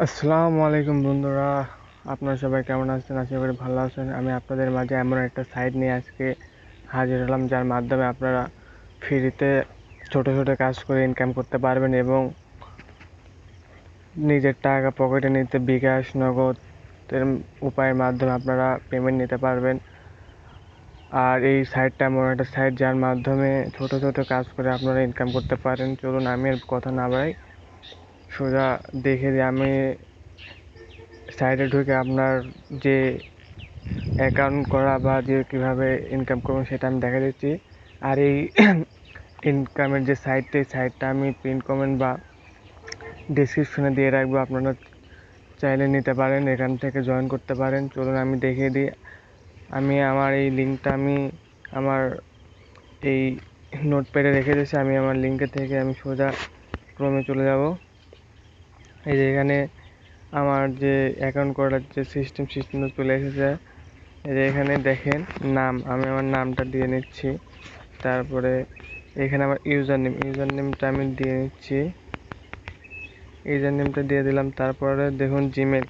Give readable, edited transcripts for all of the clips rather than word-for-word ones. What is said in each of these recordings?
আসসালামু আলাইকুম বন্ধুরা, আপনারা সবাই কেমন আছেন? আশা করি ভালো আছেন। আমি আপনাদের মাঝে এমন একটা সাইট নিয়ে আজকে হাজির হলাম, যার মাধ্যমে আপনারা ফ্রিতে ছোট ছোট কাজ করে ইনকাম করতে পারবেন এবং নিজের টাকা পকেটে নিতে বিকাশ নগদের উপায়ের মাধ্যমে আপনারা পেমেন্ট নিতে পারবেন। আর এই সাইটটা এমন একটা সাইট যার মাধ্যমে ছোট ছোট কাজ করে আপনারা ইনকাম করতে পারেন। চলুন আমি আর কথা না বাড়াই, সোজা দেখে দিই। আমি সাইটে ঢুকে আপনার যে অ্যাকাউন্ট করা বা যে কীভাবে ইনকাম করবেন সেটা আমি দেখা দিচ্ছি। আর এই ইনকামের যে সাইটটা আমি পিন কমেন্ট বা ডিসক্রিপশনে দিয়ে রাখবো, আপনারা চাইলে নিতে পারেন, এখান থেকে জয়েন করতে পারেন। চলুন আমি দেখিয়ে দিই। আমি আমার এই লিঙ্কটা আমার এই নোটপ্যাডে রেখে দিয়েছি। আমি আমার লিঙ্কে থেকে আমি সোজা ক্রমে চলে যাব। এই যে এখানে আমার যে অ্যাকাউন্ট করার যে সিস্টেমটা চলে এসেছে। এই যে এখানে দেখেন নাম, আমি আমার নামটা দিয়ে নিচ্ছি। তারপরে এখানে আমার ইউজার নেমটা আমি দিয়ে নিচ্ছি। ইউজার নেমটা দিয়ে দিলাম। তারপরে দেখুন জিমেল,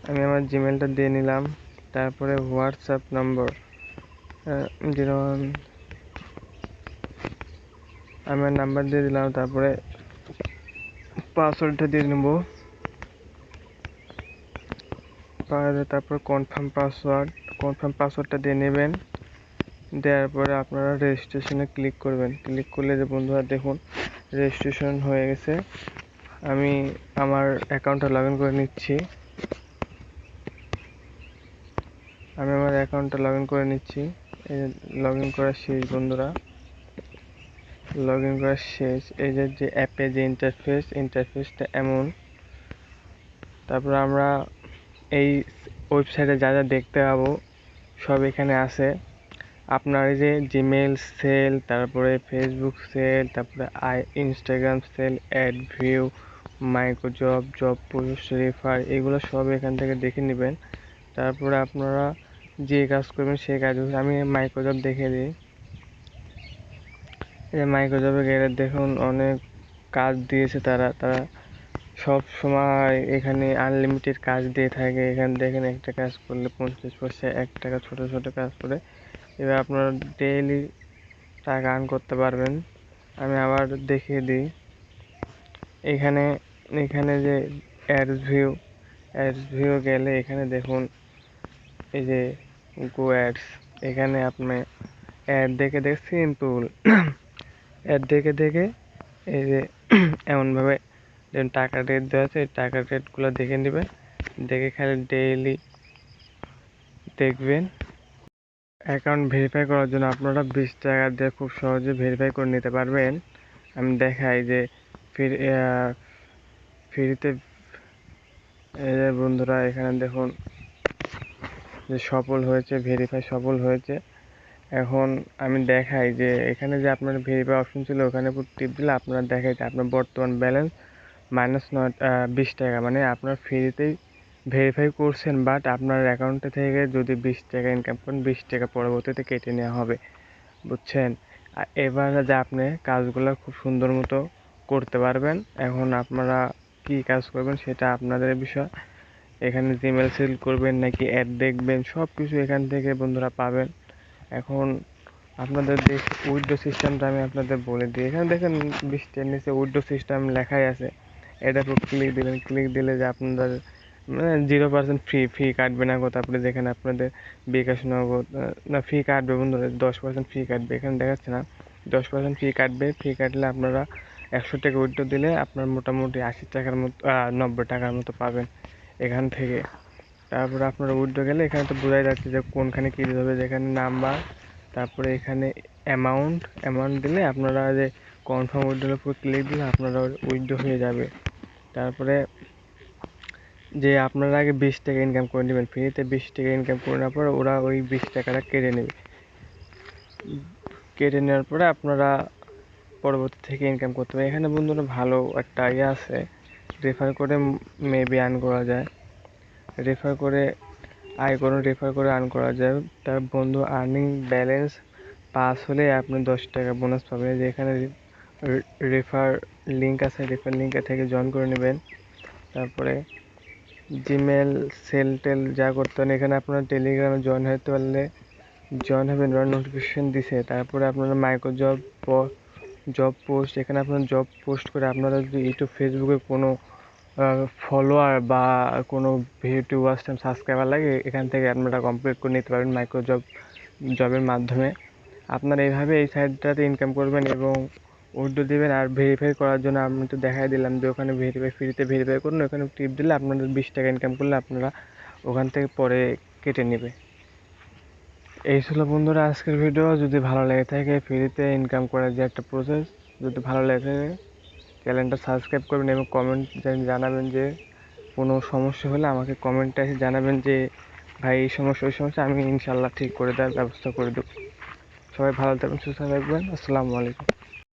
আমি আমার জিমেলটা দিয়ে নিলাম। তারপরে হোয়াটসঅ্যাপ নম্বর 01, আমি আমার নাম্বার দিয়ে দিলাম। তারপরে পাসওয়ার্ডটা দিয়ে নেব। তারপর কনফার্ম পাসওয়ার্ডটা দিয়ে নেবেন। দেওয়ার পরে আপনারা রেজিস্ট্রেশনে ক্লিক করবেন। ক্লিক করলে যে বন্ধুরা দেখুন রেজিস্ট্রেশন হয়ে গেছে। আমি আমার অ্যাকাউন্টটা লগ ইন করে নিচ্ছি। এই লগ ইন করা শেষ বন্ধুরা, লগ ইন করা শেষ। এই যে অ্যাপে যে ইন্টারফেসটা এমন। তারপর আমরা এই ওয়েবসাইটে যা যা দেখতে পাবো সব এখানে আছে। আপনার এই যে জিমেল সেল, তারপরে ফেসবুক সেল, তারপরে Instagram sell, ad view, microjob, job post, refer, এগুলো সব এখান থেকে দেখে নেবেন। তারপরে আপনারা যে কাজ করবেন সেই কাজ। আমি মাইক্রোজব দেখে দিই। এই মাইক্রোজবে গেলে দেখুন অনেক কাজ দিয়েছে তারা সব সময় এখানে আনলিমিটেড কাজ দিয়ে থাকে। এখানে দেখেন একটা কাজ করলে 50 পয়সা, 1 টাকা, ছোট ছোট কাজ করে এবার আপনারা ডেইলি টাকা আর্ন করতে পারবেন। আমি আবার দেখিয়ে দিই। এখানে এখানে যে অ্যাডস ভিউ গেলে এখানে দেখুন এই যে গো অ্যাডস, এখানে আপনি অ্যাড দেখে সিম্পল অ্যাড দেখে এই যে এমনভাবে টাকা রেট দেওয়া আছে, এই টাকার রেটগুলো দেখে নেবেন। দেখে খালি ডেইলি দেখবেন। অ্যাকাউন্ট ভেরিফাই করার জন্য আপনারা 20 টাকা দিয়ে খুব সহজে ভেরিফাই করে নিতে পারবেন। আমি দেখাই যে ফ্রিতে এই যে বন্ধুরা এখানে দেখুন যে ভেরিফাই সফল হয়েছে। এখন আমি দেখাই যে এখানে যে আপনার ভেরিফাই অপশন ছিল, ওখানে টিপ দিলে আপনারা দেখাই আপনার বর্তমান ব্যালেন্স -20 টাকা। মানে আপনার ফ্রিতেই ভেরিফাই করছেন, বাট আপনার অ্যাকাউন্টে থেকে যদি 20 টাকা ইনকাম করেন, 20 টাকা পরবর্তীতে কেটে নেওয়া হবে, বুঝছেন? আর এবার যে আপনি কাজগুলো খুব সুন্দর মতো করতে পারবেন। এখন আপনারা কি কাজ করবেন সেটা আপনাদের বিষয়। এখানে জিমেল সেল করবেন নাকি অ্যাড দেখবেন, সব কিছু এখান থেকে বন্ধুরা পাবেন। এখন আপনাদের উইথড্র সিস্টেমটা আমি আপনাদের বলে দিই। এখানে দেখেন 20টার নিচে উইথড্র সিস্টেম লেখাই আছে। এটার উপর ক্লিক দিলে যে আপনাদের 0% ফি কাটবে না কথা। আপনি যেখানে আপনাদের বিকাশ নগদ না ফি কাটবে বন্ধুরা, 10% ফি কাটবে। এখানে দেখাচ্ছে না 10% ফি কাটবে। ফি কাটলে আপনারা 100 টাকা উইথড্র দিলে আপনার মোটামুটি 80 টাকার মতো 90 টাকার মতো পাবেন এখান থেকে। তারপরে আপনারা উইথড্র গেলে এখানে তো বোঝাই যাচ্ছে যে কোনখানে কী দিতে হবে। যেখানে নাম্বার, তারপরে এখানে অ্যামাউন্ট দিলে আপনারা যে কনফার্ম উইথড্রোর উপর ক্লিক দিলে আপনারা উইথড্র হয়ে যাবে। তারপরে যে আপনারা আগে 20 টাকা ইনকাম করে নেবেন, ফ্রিতে 20 টাকা ইনকাম করে নেওয়ার পর ওরা ওই 20 টাকাটা কেটে নেবে। কেটে নেওয়ার পরে আপনারা পরবর্তী থেকে ইনকাম করতে পারেন। এখানে বন্ধুরা ভালো একটা আছে, রেফার করে মেবি আর্ন করা যায়। রেফার করে আর্ন করা যায়। তার বন্ধু আর্নিং ব্যালেন্স পাস হলে আপনি 10 টাকা বোনাস পাবেন। যেখানে রেফার লিঙ্ক আছে, রেফার লিঙ্কে থেকে জয়েন করে নেবেন। তারপরে জিমেল সেল টেল যা করতে হয় এখানে আপনারা টেলিগ্রামে জয়েন হতে পারলে জয়েন হবেন, নোটিফিকেশন দিছে। তারপরে আপনারা মাইক্রো জব পোস্ট, এখানে আপনারা জব পোস্ট করে আপনারা যদি ইউটিউব ফেসবুকে কোনো ফলোয়ার বা কোনো ভিউ ওয়াচ টাইম সাবস্ক্রাইবার লাগে এখান থেকে আপনারা কমপ্লিট করে নিতে পারবেন জবের মাধ্যমে। আপনারা এইভাবে এই সাইটটাতে ইনকাম করবেন এবং উইথড্র দিবেন। আর ভেরিফাই করার জন্য আমি তো দেখাই দিলাম যে ওখানে ফ্রিতে ভেরিফাই করুন, ওখানে টিপ দিলে আপনাদের 20 টাকা ইনকাম করলে আপনারা ওখান থেকে পরে কেটে নেবে। এই ছিল বন্ধুরা আজকের ভিডিও। যদি ভালো লেগে থাকে ফ্রিতে ইনকাম করার যে একটা প্রসেস, যদি ভালো লেগে থাকে চ্যানেলটা সাবস্ক্রাইব করবেন এবং কমেন্ট জানাবেন যে কোনো সমস্যা হলে আমাকে কমেন্টে এসে জানাবেন যে ভাই এই সমস্যা ওই সমস্যা, আমি ইনশাল্লাহ ঠিক করে দেওয়ার ব্যবস্থা করে দেবো। সবাই ভালো থাকবেন, সুস্থ থাকবেন। আসসালামু আলাইকুম।